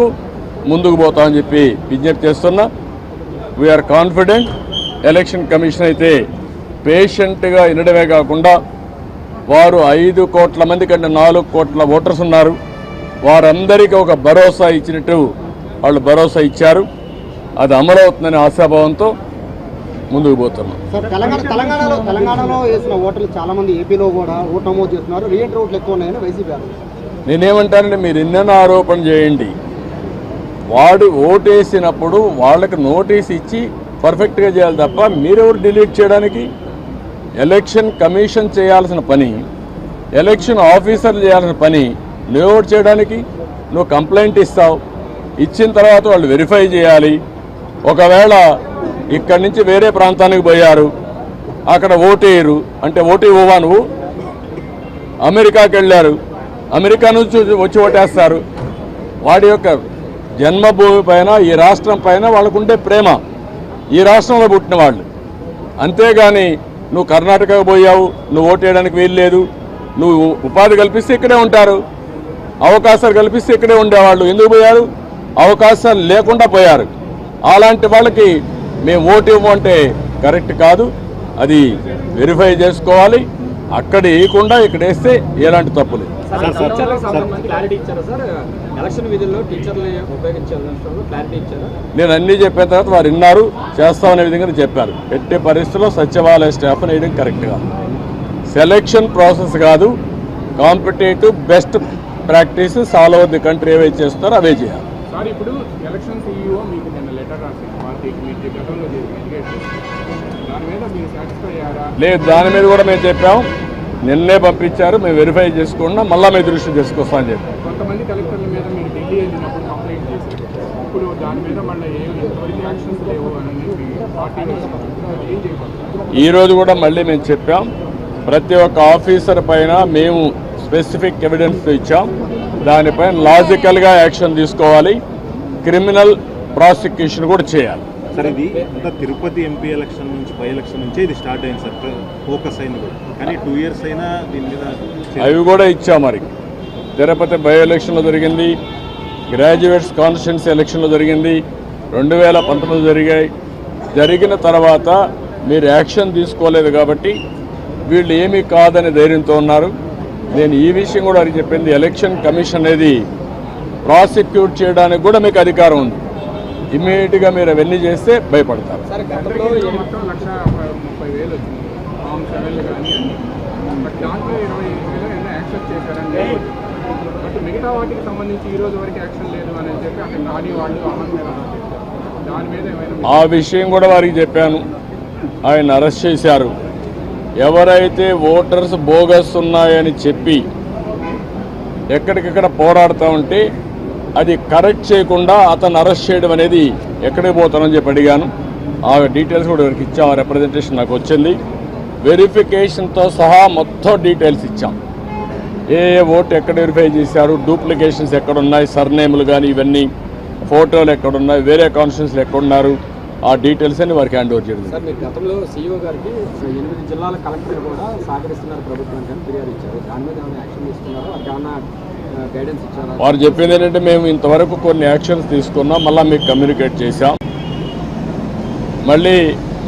వరకు ముందుకు పోతామని చెప్పి విజ్ఞప్తి చేస్తున్నా. We are confident. ఎలక్షన్ కమిషన్ అయితే పేషెంట్గా వినడమే కాకుండా వారు 5 కోట్ల మంది కంటే 4 కోట్ల ఓటర్స్ ఉన్నారు. వారందరికీ ఒక భరోసా ఇచ్చినట్టు వాళ్ళు భరోసా ఇచ్చారు. అది అమలవుతుందనే ఆశాభావంతో ముందుకు పోతున్నాం. సార్, తెలంగాణలో వేసిన ఓటర్లు చాలా మంది ఏపీలో కూడా ఓటు నమోదు చేస్తున్నారు. రీఎంట్రీ ఓట్లు ఎక్కువ ఉన్నాయని వైసీపీ. నేనేమంటానంటే మీరు ఎన్నెన్నో ఆరోపణ చేయండి, వాడు ఓటేసినప్పుడు వాళ్ళకి నోటీస్ ఇచ్చి పర్ఫెక్ట్గా చేయాలి తప్ప మీరెవరు డిలీట్ చేయడానికి? ఎలక్షన్ కమిషన్ చేయాల్సిన పని, ఎలక్షన్ ఆఫీసర్లు చేయాల్సిన పని నువ్వు చేయడానికి. నువ్వు కంప్లైంట్ ఇస్తావు, ఇచ్చిన తర్వాత వాళ్ళు వెరిఫై చేయాలి. ఒకవేళ ఇక్కడి నుంచి వేరే ప్రాంతానికి పోయారు, అక్కడ ఓటేయరు అంటే ఓటు ఇవ్వవా నువ్వు? అమెరికాకి వెళ్ళారు, అమెరికా నుంచి వచ్చి ఓటేస్తారు. వాడి యొక్క జన్మభూమి పైన, ఈ రాష్ట్రం పైన వాళ్ళకుండే ప్రేమ, ఈ రాష్ట్రంలో పుట్టిన వాళ్ళు. అంతేగాని నువ్వు కర్ణాటకకు పోయావు, నువ్వు ఓటేయడానికి వీల్లేదు, నువ్వు ఉపాధి కల్పిస్తే ఇక్కడే ఉంటారు, అవకాశాలు కల్పిస్తే ఇక్కడే ఉండేవాళ్ళు. ఎందుకు పోయారు? అవకాశాలు లేకుండా పోయారు. అలాంటి వాళ్ళకి మేము ఓటు ఇవ్వమంటే కరెక్ట్ కాదు. అది వెరిఫై చేసుకోవాలి. అక్కడ వేయకుండా ఇక్కడ వేస్తే ఎలాంటి తప్పు లేదు. నేను అన్నీ చెప్పిన తర్వాత వారు విన్నారు, చేస్తామనే విధంగా చెప్పారు. ఎట్టి పరిస్థితుల్లో సచివాలయ స్టాఫ్ వేయడం కరెక్ట్ కాదు. సెలెక్షన్ ప్రాసెస్ కాదు, competitive best practice all over the country ఏవైతే చేస్తారో అవే చేయాలి. లేదు, దాని మీద కూడా మేము చెప్పాం. నిన్నే పంపించారు, మేము వెరిఫై చేసుకున్నా, మళ్ళీ మేము దృష్టి తీసుకొస్తామని చెప్పాం. కొంతమంది కలెక్టర్ల మీద మీరు ఢిల్లీ వెళ్ళినప్పుడు కంప్లైంట్ చేశారు. ఇప్పుడు దాని మీద మళ్ళీ యాక్షన్స్ లేవు అని ఈరోజు కూడా మళ్ళీ మేము చెప్పాం. ప్రతి ఒక్క ఆఫీసర్ పైన మేము స్పెసిఫిక్ ఎవిడెన్స్ ఇచ్చాం. దానిపైన లాజికల్గా యాక్షన్ తీసుకోవాలి. క్రిమినల్ ప్రాసిక్యూషన్ కూడా చేయాలి. సార్, ఇది అంతా తిరుపతి ఎంపీ ఎలక్షన్ నుంచి, బై ఎలక్షన్ నుంచే ఇది స్టార్ట్ అయింది సార్, ఫోకస్ అయింది కూడా. కానీ 2 years అయినా దీని మీద అవి కూడా ఇచ్చాం. మరి తిరుపతి బై ఎలక్షన్లో జరిగింది, గ్రాడ్యుయేట్స్ కాన్స్టిట్యున్సీ ఎలక్షన్లో జరిగింది, 2019 జరిగాయి. జరిగిన తర్వాత మీరు యాక్షన్ తీసుకోలేదు కాబట్టి వీళ్ళు ఏమీ కాదని ధైర్యంతో ఉన్నారు. నేను ఈ విషయం కూడా అది చెప్పింది, ఎలక్షన్ కమిషన్ అనేది ప్రాసిక్యూట్ చేయడానికి కూడా మీకు అధికారం ఉంది. ఇమ్మీడియట్గా మీరు అవన్నీ చేస్తే భయపడతారు. మిగతా వాటికి సంబంధించి ఈ రోజు వరకు యాక్షన్ లేదు అని చెప్పి అక్కడ నాని వాళ్ళు దాని మీద ఆ విషయం కూడా వారికి చెప్పాను. ఆయన అరెస్ట్ చేశారు. ఎవరైతే ఓటర్స్ బోగస్ ఉన్నాయని చెప్పి ఎక్కడికక్కడ పోరాడుతూ ఉంటే అది కరెక్ట్ చేయకుండా అతను అరెస్ట్ చేయడం అనేది ఎక్కడికి పోతానని చెప్పి అడిగాను. ఆ డీటెయిల్స్ కూడా వారికి ఇచ్చాం. ఆ రిప్రజెంటేషన్ నాకు వచ్చింది. వెరిఫికేషన్తో సహా మొత్తం డీటెయిల్స్ ఇచ్చాం. ఏ ఓటు ఎక్కడ వెరిఫై చేశారు, డూప్లికేషన్స్ ఎక్కడున్నాయి, సర్నేములు కానీ ఇవన్నీ, ఫోటోలు ఎక్కడున్నాయి, వేరే కాన్స్టిట్యున్సీలు ఎక్కడున్నారు, ఆ డీటెయిల్స్ అని వారికి హ్యాండ్ ఓవర్ చేయడం. సార్, మీరు గతంలో సీఈఓ గారికి 8 జిల్లాల కలెక్టర్ కూడా సహకరిస్తున్నారు ప్రభుత్వానికి అని ఫిర్యాదు ఇచ్చారు. దాని మీద ఏమైనా యాక్షన్ తీసుకున్నారో, ఏమైనా గైడెన్స్ ఇచ్చారా? వారు చెప్పింది ఏంటంటే మేము ఇంతవరకు కొన్ని యాక్షన్స్ తీసుకున్నాం, మళ్ళీ మీకు కమ్యూనికేట్ చేశాం. మళ్ళీ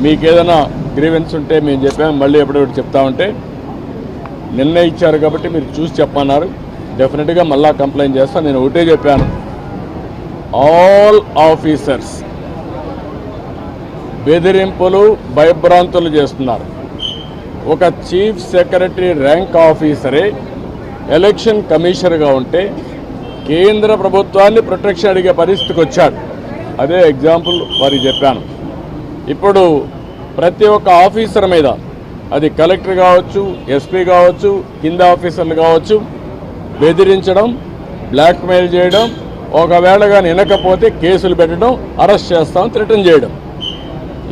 మీకు ఏదైనా గ్రీవెన్స్ ఉంటే మేము చెప్పాము, మళ్ళీ ఎప్పుడెప్పుడు చెప్తామంటే నిన్నే ఇచ్చారు కాబట్టి మీరు చూసి చెప్పన్నారు. డెఫినెట్గా మళ్ళీ కంప్లైంట్ చేస్తాను. నేను ఒకటే చెప్పాను, ఆల్ ఆఫీసర్స్ బెదిరింపులు, భయభ్రాంతులు చేస్తున్నారు. ఒక చీఫ్ సెక్రటరీ ర్యాంక్ ఆఫీసరే ఎలక్షన్ కమిషనర్గా ఉంటే కేంద్ర ప్రభుత్వాన్ని ప్రొటెక్షన్ అడిగే పరిస్థితికి వచ్చాడు. అదే ఎగ్జాంపుల్ వారికి చెప్పాను. ఇప్పుడు ప్రతి ఒక్క ఆఫీసర్ మీద, అది కలెక్టర్ కావచ్చు, ఎస్పీ కావచ్చు, కింద ఆఫీసర్లు కావచ్చు, బెదిరించడం, బ్లాక్మెయిల్ చేయడం, ఒకవేళ కానీ వినకపోతే కేసులు పెట్టడం, అరెస్ట్ చేస్తాం, థ్రెటన్ చేయడం,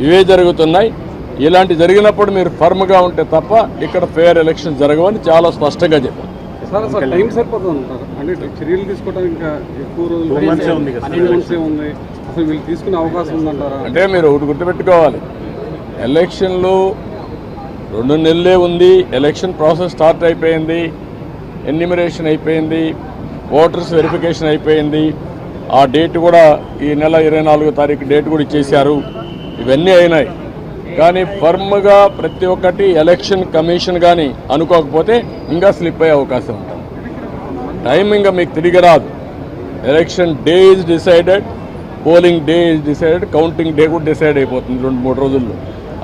ఇవే జరుగుతున్నాయి. ఇలాంటి జరిగినప్పుడు మీరు ఫర్మ్గా ఉంటే తప్ప ఇక్కడ ఫెయిర్ ఎలక్షన్ జరగవని చాలా స్పష్టంగా చెప్పారు. టైం సరిపోతుంటారు అంటే చర్యలు తీసుకోవడానికి ఇంకా ఎక్కువ రోజులు ఉంది, అసలు వీళ్ళు తీసుకునే అవకాశం ఉందంటారా? అంటే మీరు ఒకటి గుర్తుపెట్టుకోవాలి, ఎలక్షన్లు 2 నెలలే ఉంది. ఎలక్షన్ ప్రాసెస్ స్టార్ట్ అయిపోయింది, ఎన్యూమరేషన్ అయిపోయింది, ఓటర్స్ వెరిఫికేషన్ అయిపోయింది. ఆ డేట్ కూడా ఈ నెల 24వ తారీఖు డేట్ కూడా ఇచ్చేశారు. ఇవన్నీ అయినాయి. కానీ ఫర్మ్గా ప్రతి ఒక్కటి ఎలక్షన్ కమిషన్ కానీ అనుకోకపోతే ఇంకా స్లిప్ అయ్యే అవకాశం ఉంటుంది. టైం ఇంకా మీకు తిరిగి రాదు. Election day is decided, polling day is decided, counting day కూడా డిసైడ్ అయిపోతుంది 2-3 రోజుల్లో.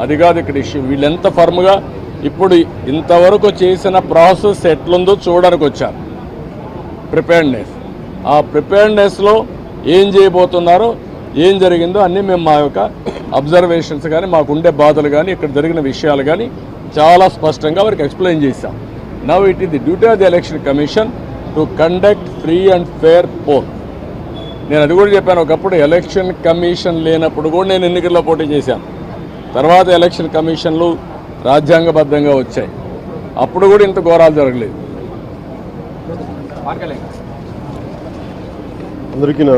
అది కాదు ఇక్కడ ఇష్యూ. వీళ్ళెంత ఫర్మ్గా ఇప్పుడు ఇంతవరకు చేసిన ప్రాసెస్ ఎట్లుందో చూడడానికి వచ్చారు. ప్రిపేర్డ్నెస్, ఆ ప్రిపేర్డ్నెస్లో ఏం చేయబోతున్నారో, ఏం జరిగిందో అన్నీ మేము మా యొక్క అబ్జర్వేషన్స్ కానీ, మాకుండే బాధలు కానీ, ఇక్కడ జరిగిన విషయాలు కానీ చాలా స్పష్టంగా వారికి ఎక్స్ప్లెయిన్ చేశాం. Now it is the duty of the election commission to conduct free and fair pole. నేను అది కూడా చెప్పాను. ఒకప్పుడు ఎలక్షన్ కమిషన్ లేనప్పుడు కూడా నేను ఎన్నికల్లో పోటీ చేశాను. తర్వాత ఎలక్షన్ కమిషన్లు రాజ్యాంగబద్ధంగా వచ్చాయి. అప్పుడు కూడా ఇంత ఘోరాలు జరగలేదు. మార్కెలింగ్ అందరికీ నా